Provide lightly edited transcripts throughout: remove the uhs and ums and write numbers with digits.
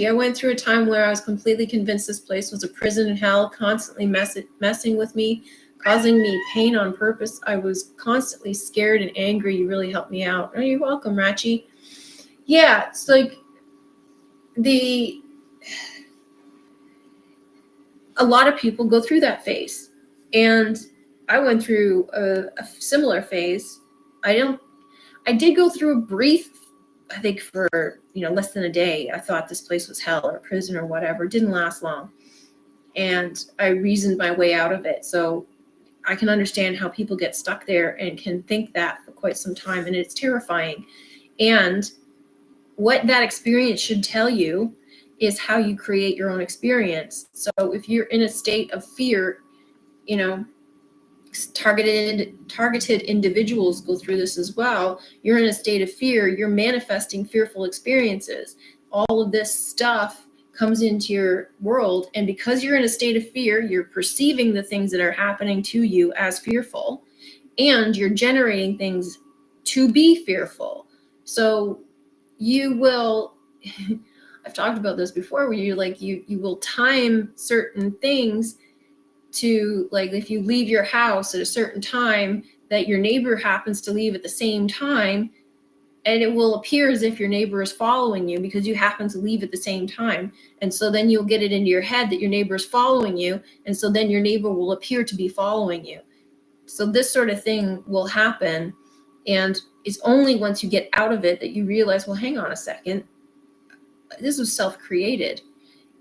I went through a time where I was completely convinced this place was a prison and hell, constantly messing with me, causing me pain on purpose. I was constantly scared and angry. You really helped me out. Oh, you're welcome, Rachi. Yeah, it's like a lot of people go through that phase. And I went through a similar phase. I did go through a brief, I think for, less than a day, I thought this place was hell or prison or whatever. It didn't last long. And I reasoned my way out of it. So I can understand how people get stuck there and can think that for quite some time. And it's terrifying. And what that experience should tell you is how you create your own experience. So if you're in a state of fear, targeted individuals go through this as well. You're in a state of fear, you're manifesting fearful experiences. All of this stuff comes into your world, and because you're in a state of fear, you're perceiving the things that are happening to you as fearful, and you're generating things to be fearful. So you will I've talked about this before, where you will time certain things to, like, if you leave your house at a certain time, that your neighbor happens to leave at the same time, and it will appear as if your neighbor is following you because you happen to leave at the same time. And so then you'll get it into your head that your neighbor is following you, and so then your neighbor will appear to be following you. So this sort of thing will happen, and it's only once you get out of it that you realize, well, hang on a second, this was self-created.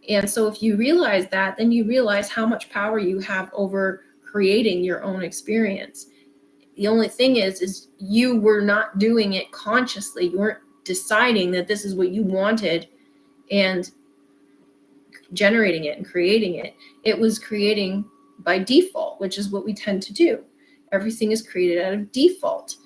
And so if you realize that, then you realize how much power you have over creating your own experience. The only thing is you were not doing it consciously. You weren't deciding that this is what you wanted and generating it and creating it. It was creating by default, which is what we tend to do. Everything is created out of default.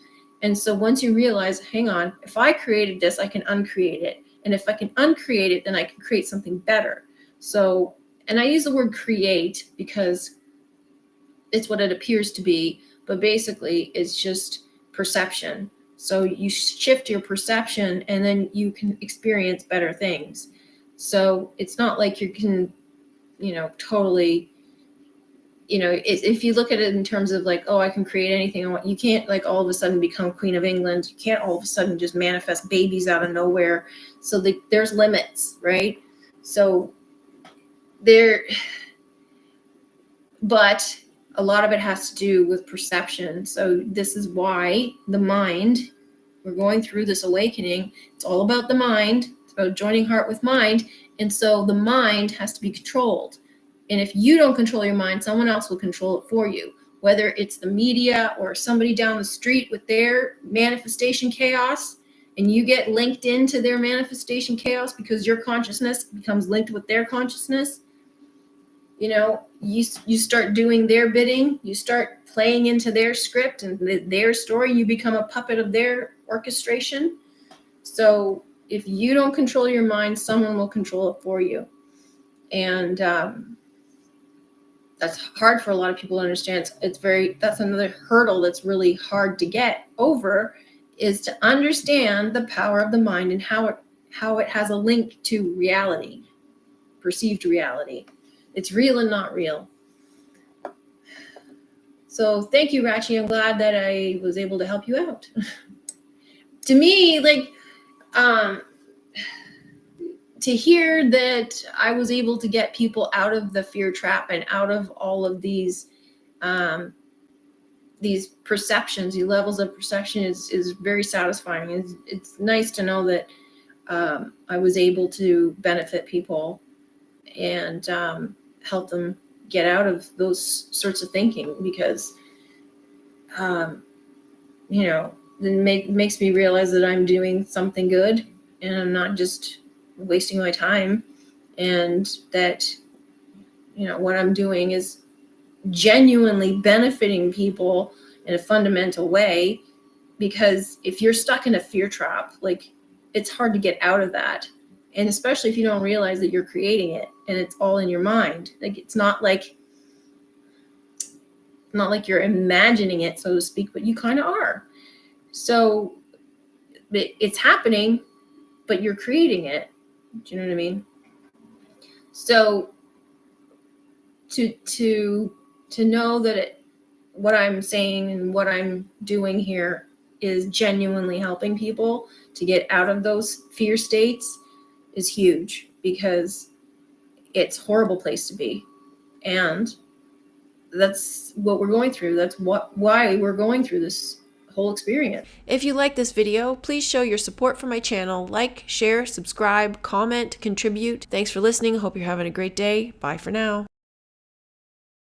And so once you realize, hang on, if I created this, I can uncreate it. And if I can uncreate it, then I can create something better. So, and I use the word create because it's what it appears to be, but basically it's just perception. So you shift your perception and then you can experience better things. So it's not like you can, totally, if you look at it in terms of like, oh, I can create anything I want, you can't like all of a sudden become Queen of England. You can't all of a sudden just manifest babies out of nowhere. So there's limits, right? So but a lot of it has to do with perception. So this is why the mind, we're going through this awakening. It's all about the mind. It's about joining heart with mind. And so the mind has to be controlled. And if you don't control your mind, someone else will control it for you, whether it's the media or somebody down the street with their manifestation chaos, and you get linked into their manifestation chaos because your consciousness becomes linked with their consciousness. You start doing their bidding, you start playing into their script and their story, you become a puppet of their orchestration. So if you don't control your mind, someone will control it for you. And that's hard for a lot of people to understand. That's another hurdle that's really hard to get over, is to understand the power of the mind and how it has a link to reality, perceived reality. It's real and not real. So thank you, Rachi. I'm glad that I was able to help you out. To me, to hear that I was able to get people out of the fear trap and out of all of these perceptions, these levels of perception is very satisfying. It's nice to know that I was able to benefit people and help them get out of those sorts of thinking, because it makes me realize that I'm doing something good and I'm not just wasting my time, and that what I'm doing is genuinely benefiting people in a fundamental way. Because if you're stuck in a fear trap, it's hard to get out of that. And especially if you don't realize that you're creating it and it's all in your mind. It's not like you're imagining it, so to speak, but you kind of are. So it's happening, but you're creating it. Do you know what I mean? So to know that what I'm saying and what I'm doing here is genuinely helping people to get out of those fear states is huge, because it's a horrible place to be. And that's what we're going through. That's why we're going through this whole experience. If you like this video, please show your support for my channel. Like, share, subscribe, comment, contribute. Thanks for listening. Hope you're having a great day. Bye for now.